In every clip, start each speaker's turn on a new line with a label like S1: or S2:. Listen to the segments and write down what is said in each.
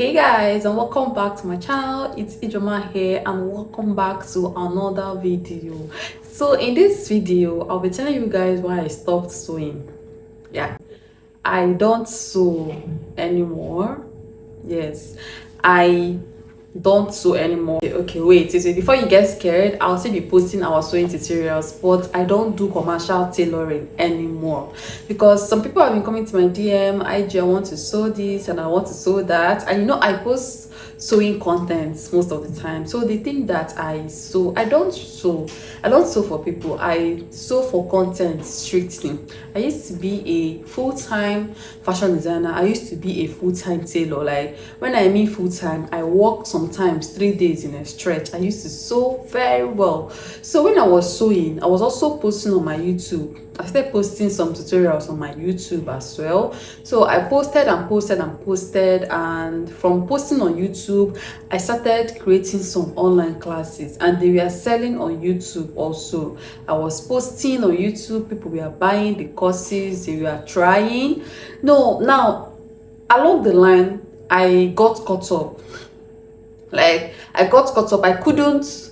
S1: Hey guys, and welcome back to my channel. It's Ijoma here, and welcome back to another video. So in this video, I'll be telling you guys why I stopped sewing. Yeah, I don't sew anymore. Yes, I don't sew anymore. Okay, wait, before you get scared, I'll still be posting our sewing tutorials, but I don't do commercial tailoring anymore because some people have been coming to my DM, IG, I want to sew this and I want to sew that, and I post sewing contents most of the time, so they think that I sew. I don't sew for people. I sew for content strictly. I used to be a full-time fashion designer. I used to be a full-time tailor. Like, when I mean full-time, I worked sometimes 3 days in a stretch. I used to sew very well. So when I was sewing, I was also posting on my YouTube. I started posting some tutorials on my YouTube as well. So I posted and posted and posted, and from posting on YouTube, I started creating some online classes, and they were selling on YouTube also. I was posting on YouTube, people were buying the courses, they were trying. No, now along the line, I got caught up. I couldn't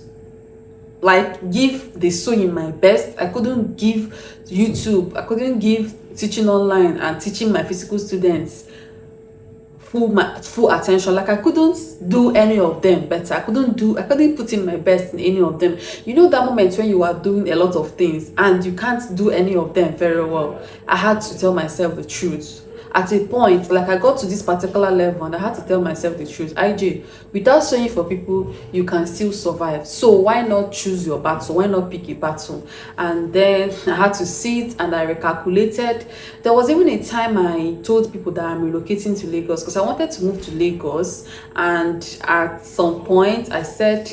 S1: give the sewing my best. I couldn't give YouTube, I couldn't give teaching online and teaching my physical students full attention. Like, I couldn't do any of them better. I couldn't put in my best in any of them. That moment when you are doing a lot of things and you can't do any of them very well. I had to tell myself the truth. At a point, like, I got to this particular level and I had to tell myself the truth. IJ, without sewing for people, you can still survive. So why not choose your battle? Why not pick a battle? And then I had to sit and I recalculated. There was even a time I told people that I'm relocating to Lagos because I wanted to move to Lagos. And at some point I said,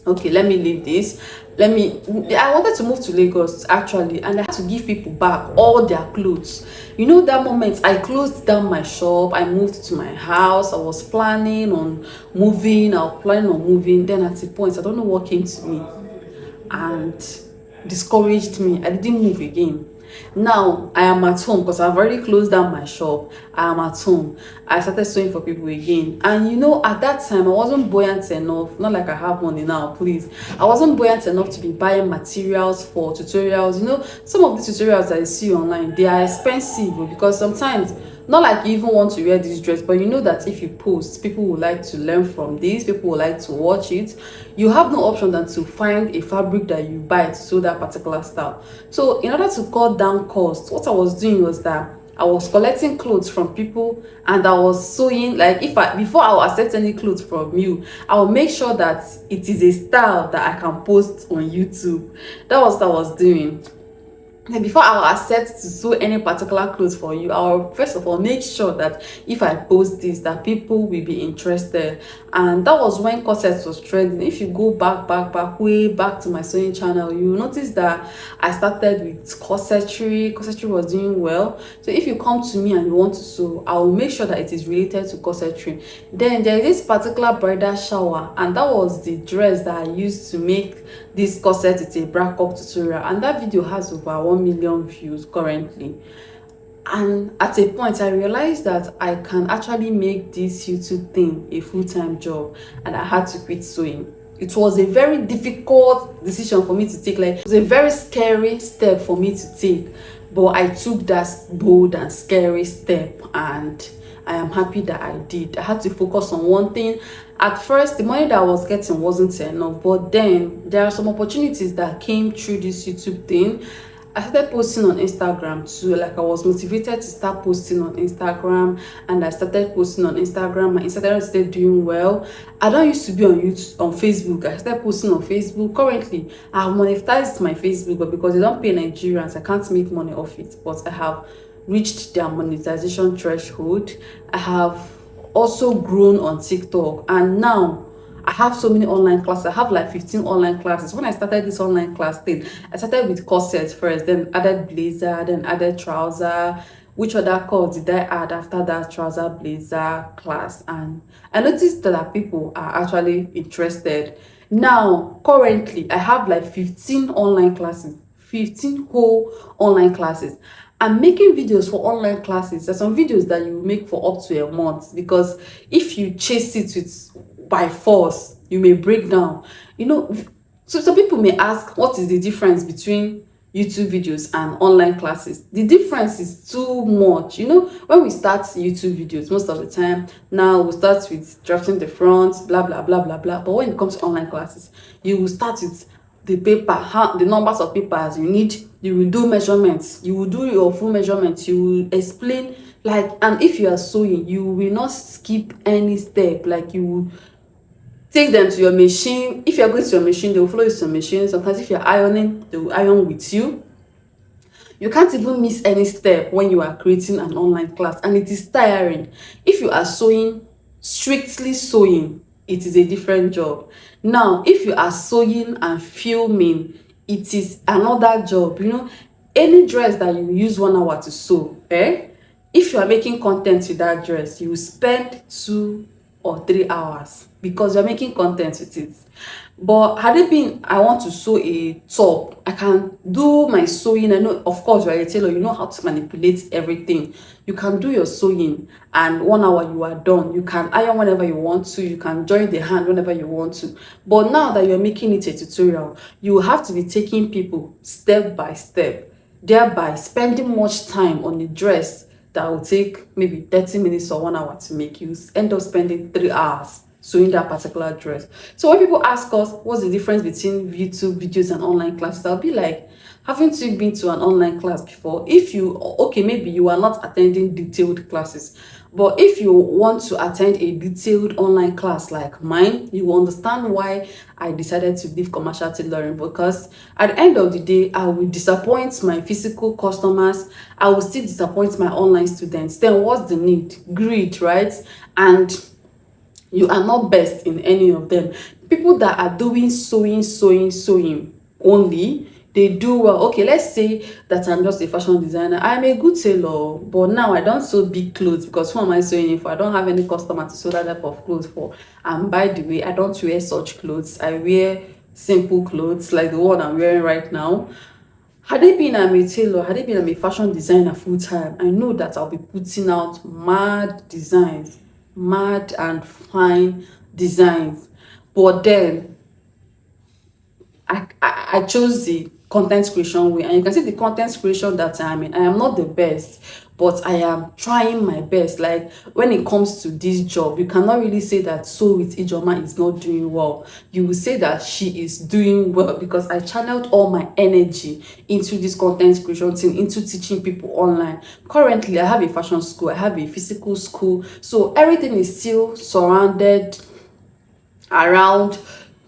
S1: okay, let me leave this. I wanted to move to Lagos actually, and I had to give people back all their clothes. That moment I closed down my shop, I moved to my house. I was planning on moving. Then at a point, I don't know what came to me and discouraged me. I didn't move again. Now I am at home because I've already closed down my shop. I am at home. I started sewing for people again, and at that time I wasn't buoyant enough. Not like I have money now, please. I wasn't buoyant enough to be buying materials for tutorials. Some of the tutorials that you see online, they are expensive because sometimes, not like you even want to wear this dress, but that if you post, people would like to learn from this, people would like to watch it. You have no option than to find a fabric that you buy to sew that particular style. So in order to cut down costs, what I was doing was that I was collecting clothes from people and I was sewing. Like, before I will accept any clothes from you, I will make sure that it is a style that I can post on YouTube. That was what I was doing. And before I will accept to sew any particular clothes for you, I will first of all make sure that if I post this, that people will be interested. And that was when corsets was trending. If you go way back to my sewing channel, you will notice that I started with corsetry. Corsetry was doing well. So if you come to me and you want to sew, I will make sure that it is related to corsetry. Then there is this particular bridal shower, and that was the dress that I used to make this corset. It's a bra cup tutorial, and that video has over 1 million views currently. And at a point I realized that I can actually make this YouTube thing a full-time job, and I had to quit sewing. It was a very difficult decision for me to take. Like, it was a very scary step for me to take, but I took that bold and scary step, and I am happy that I did. I had to focus on one thing. At first, the money that I was getting wasn't enough, but then there are some opportunities that came through this YouTube thing. I started posting on Instagram too. Like, I was motivated to start posting on Instagram, and I started posting on Instagram. My Instagram started doing well. I don't used to be on YouTube, on Facebook. I started posting on Facebook. Currently, I have monetized my Facebook, but because they don't pay Nigerians, I can't make money off it. But I have reached their monetization threshold. I have also grown on TikTok, and now I have so many online classes. I have like 15 online classes. When I started this online class thing, I started with corsets first, then added blazer, then added trouser. Which other course did I add after that trouser blazer class? And I noticed that people are actually interested. Now, currently, I have like 15 online classes, 15 whole online classes. And making videos for online classes, there's some videos that you make for up to a month, because if you chase it with by force, you may break down. You know, so some people may ask, what is the difference between YouTube videos and online classes? The difference is too much. You know, when we start YouTube videos, most of the time now we start with drafting the front, blah blah blah blah blah. But when it comes to online classes, you will start with the paper, how the numbers of papers you need, you will do measurements, you will do your full measurements, you will explain, like, and if you are sewing, you will not skip any step. Like, you will take them to your machine. If you are going to your machine, they will follow you to your machine. Sometimes if you're ironing, they will iron with you. You can't even miss any step when you are creating an online class, and it is tiring. If you are sewing, strictly sewing, it is a different job. Now, if you are sewing and filming, it is another job. You know, any dress that you use 1 hour to sew, if you are making content with that dress, you will spend 2 or 3 hours because you're making content with it. But had it been, I want to sew a top, I can do my sewing. I know, of course, you're a tailor, you know how to manipulate everything. You can do your sewing, and 1 hour you are done. You can iron whenever you want to, you can join the hand whenever you want to. But now that you're making it a tutorial, you have to be taking people step by step, thereby spending much time on the dress that will take maybe 30 minutes or 1 hour to make. You end up spending 3 hours sewing that particular dress. So when people ask us what's the difference between YouTube videos and online classes, I'll be like, haven't you been to an online class before? If you, okay, maybe you are not attending detailed classes, but if you want to attend a detailed online class like mine, you will understand why I decided to leave commercial tailoring. Because at the end of the day, I will disappoint my physical customers, I will still disappoint my online students. Then what's the need? Greed, right? And you are not best in any of them. People that are doing sewing only, they do well. Okay, let's say that I'm just a fashion designer, I'm a good tailor, but now I don't sew big clothes, because who am I sewing it for? I don't have any customer to sew that type of clothes for. And by the way, I don't wear such clothes. I wear simple clothes like the one I'm wearing right now. Had it been I'm a tailor, had it been I'm a fashion designer full time, I know that I'll be putting out mad designs, mad and fine designs. But then I chose the content creation way, and you can see the content creation that I'm in. I am not the best, but I am trying my best. Like, when it comes to this job, you cannot really say that Sew with Ijoma is not doing well. You will say that she is doing well, because I channeled all my energy into this content creation thing, into teaching people online. Currently, I have a fashion school, I have a physical school, so everything is still surrounded around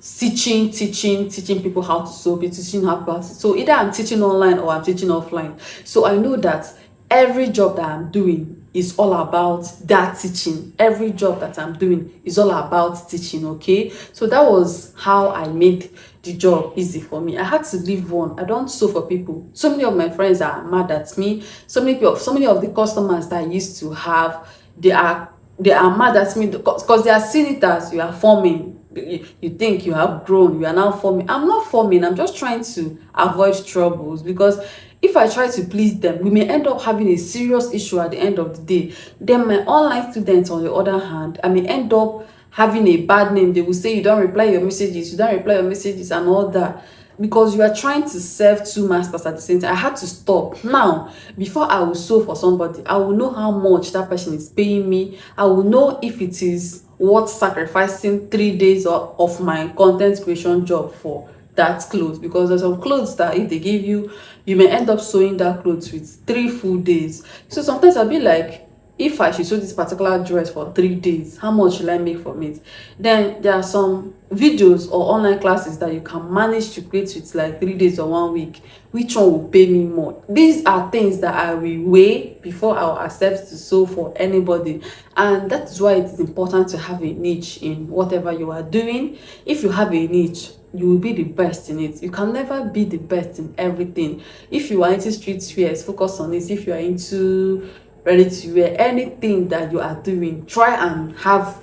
S1: teaching people how to sew, be teaching how to, so either I'm teaching online or I'm teaching offline. So I know that every job that I'm doing is all about that teaching. Every job that I'm doing is all about teaching. Okay, so that was how I made the job easy for me. I had to leave one. I don't sew for people. So many of my friends are mad at me. So many people, so many of the customers that I used to have, they are mad at me, because they are seeing it as you are forming. You think you have grown, you are now forming. I'm not forming, I'm just trying to avoid troubles, because if I try to please them, we may end up having a serious issue at the end of the day. Then my online students, on the other hand, I may end up having a bad name. They will say you don't reply your messages, and all that, because you are trying to serve two masters at the same time. I had to stop. Now, before I will sew for somebody, I will know how much that person is paying me. I will know if it is worth sacrificing 3 days of my content creation job for that clothes. Because there's some clothes that if they give you, you may end up sewing that clothes with 3 full days. So sometimes I'll be like, if I should sew this particular dress for 3 days, how much will I make from it? Then there are some videos or online classes that you can manage to create with like 3 days or 1 week. Which one will pay me more? These are things that I will weigh before I will accept to sew for anybody. And that is why it is important to have a niche in whatever you are doing. If you have a niche, you will be the best in it. You can never be the best in everything. If you are into streetwear, focus on it. If you are into ready to wear, anything that you are doing, try and have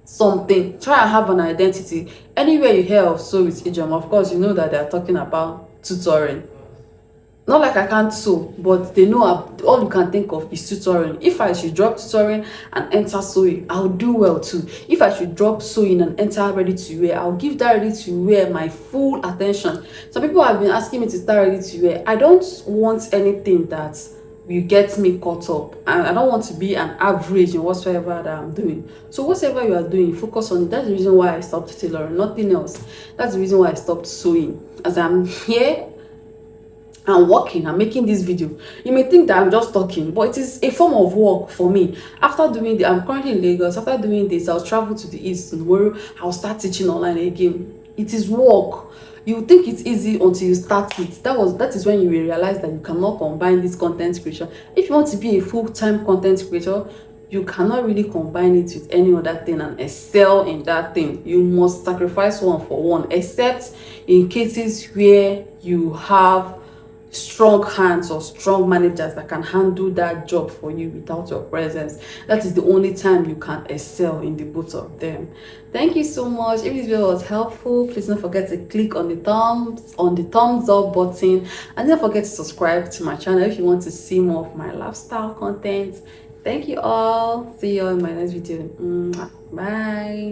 S1: something, try and have an identity. Anywhere you hear of Sew with Ijoma, of course you know that they are talking about tutoring. Not like I can't sew, but they know all you can think of is tutoring. If I should drop tutoring and enter sewing, I'll do well too. If I should drop sewing and enter ready to wear, I'll give that ready to wear my full attention. Some people have been asking me to start ready to wear. I don't want anything that will get me caught up, and I don't want to be an average in whatsoever that I'm doing. So whatever you are doing, focus on it. That's the reason why I stopped tailoring, nothing else. That's the reason why I stopped sewing. As I'm here and working and making this video, you may think that I'm just talking, but it is a form of work for me. After doing the I'm currently in Lagos. After doing this, I'll travel to the east and where I'll start teaching online again. It is work. You think it's easy until you start it. That is when you will realize that you cannot combine this content creation. If you want to be a full-time content creator, you cannot really combine it with any other thing and excel in that thing. You must sacrifice one for one, except in cases where you have strong hands or strong managers that can handle that job for you without your presence. That is the only time you can excel in the both of them. Thank you so much. If this video was helpful, please don't forget to click on the thumbs up button, and don't forget to subscribe to my channel if you want to see more of my lifestyle content. Thank you all. See you all in my next video. Bye.